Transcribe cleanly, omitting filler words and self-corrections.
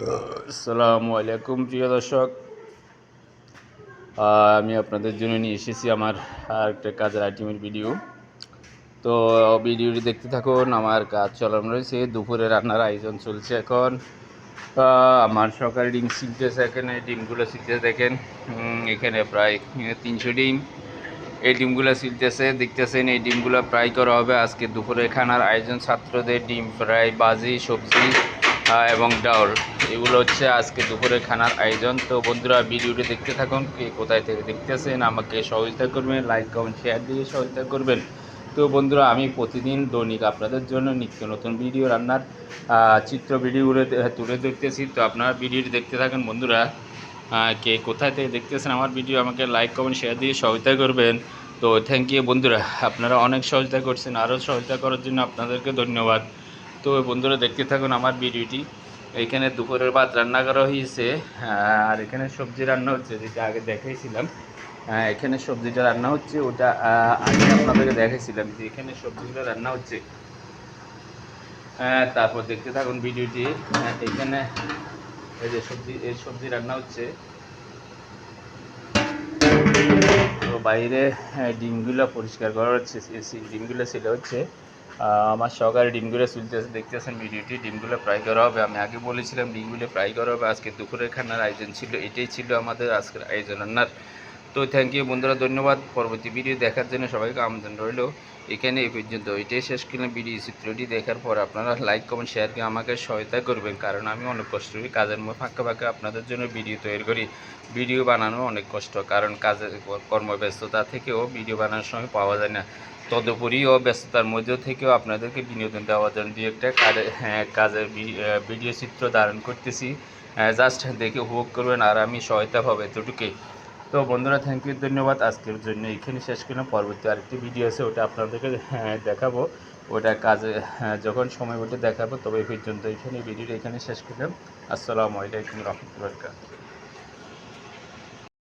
আসসালামু আলাইকুম প্রিয় দর্শক। আমি আপনাদের জন্য নিয়ে এসেছি আমার আরেকটা কাজের আইটেমের ভিডিও। তো ভিডিওটি দেখতে থাকুন। আমার কাজ চলমান রয়েছে, দুপুরে রান্নার আয়োজন চলছে এখন। আমার সকালে ডিম ছিলতেছে, এখানে ডিমগুলো ছিলতেছে দেখেন। এখানে প্রায় 300 ডিম এই ডিমগুলো ছিলতেছে, দেখতেছেন। এই ডিমগুলো ফ্রাই করা হবে আজকে দুপুরে খানার আয়োজন। ছাত্রদের ডিম ফ্রাই, ভাজি, সবজি এবং ডাউল, এগুলো হচ্ছে আজকে দুপুরে খানার আয়োজন। তো বন্ধুরা ভিডিওটি দেখতে থাকুন। কে কোথায় থেকে দেখতেছেন আমাকে সহযোগিতা করবেন, লাইক কমেন্ট শেয়ার দিয়ে সহযোগিতা করবেন। তো বন্ধুরা আমি প্রতিদিন দৈনিক আপনাদের জন্য নিত্য নতুন ভিডিও রান্নার চিত্র ভিডিওগুলো তুলে দেখতেছি। তো আপনারা ভিডিওটি দেখতে থাকেন বন্ধুরা। কে কোথায় থেকে দেখতেছেন আমার ভিডিও আমাকে লাইক কমেন্ট শেয়ার দিয়ে সহযোগিতা করবেন। তো থ্যাংক ইউ বন্ধুরা, আপনারা অনেক সহযোগিতা করছেন, আরও সহযোগিতা করার জন্য আপনাদেরকে ধন্যবাদ। তো বন্ধুরা দেখতে থাকুন আমার ভিডিওটি। এইখানে দুপুরের ভাত রান্না করা হয়েছে, আর এখানে সবজি রান্না হচ্ছে, যেটা আগে দেখাইছিলাম। এখানে সবজিটা রান্না হচ্ছে, ওটা আগে আপনাদেরকে দেখাইছিলাম যে এখানে সবজিগুলো রান্না হচ্ছে। তারপর দেখতে থাকুন ভিডিওটি। এখানে এই যে সবজি রান্না হচ্ছে। তো বাইরে ডিমগুলো পরিষ্কার করা হচ্ছে, ডিমগুলো ছিল হচ্ছে। আমার সকালে ডিমগুলো চলতেছে, দেখতেছেন ভিডিওটি। ডিমগুলো ফ্রাই করা হবে, আমি আগে বলেছিলাম ডিমগুলো ফ্রাই করা হবে। আজকে দুপুরের খানার আয়োজন ছিল, এটাই ছিল আমাদের আজকের আয়োজন রান্নার। তো থ্যাংক ইউ বন্ধুরা, ধন্যবাদ। পরবর্তী ভিডিও দেখার জন্য সবাইকে আমন্ত্রণ রইল। এখানে এই পর্যন্ত, এটাই শেষ করলাম। ভিডিও চিত্রটি দেখার পর আপনারা লাইক কমেন্ট শেয়ার করে আমাকে সহায়তা করবেন, কারণ আমি অনেক কষ্ট করি কাজের ফাঁকে ফাঁকে আপনাদের জন্য ভিডিও তৈরি করি। ভিডিও বানানো অনেক কষ্ট, কারণ কাজের কর্মব্যস্ততা থেকেও ভিডিও বানানোর সময় পাওয়া যায় না। তদুপরিও ব্যস্ততার মধ্যে থেকেও আপনাদেরকে বিনোদন দেওয়ার জন্য দু একটা কাজের ভিডিও চিত্র ধারণ করতেছি। জাস্ট দেখে উপভোগ করবেন, আর আমি সহায়তা পাবো এতটুকুই। তো বন্ধুরা থ্যাংক ইউ, ধন্যবাদ। আজকের জন্য এখানে শেষ করলাম। পরবর্তী আরেকটি ভিডিও আছে, ওটা আপনাদেরকে দেখাবো। ওটা কাজে যখন সময় ওটা দেখাবো। তবে এই পর্যন্ত এখানে ভিডিওটা এখানে শেষ করলাম। আসসালামু আলাইকুম রহমতুল্লাহ।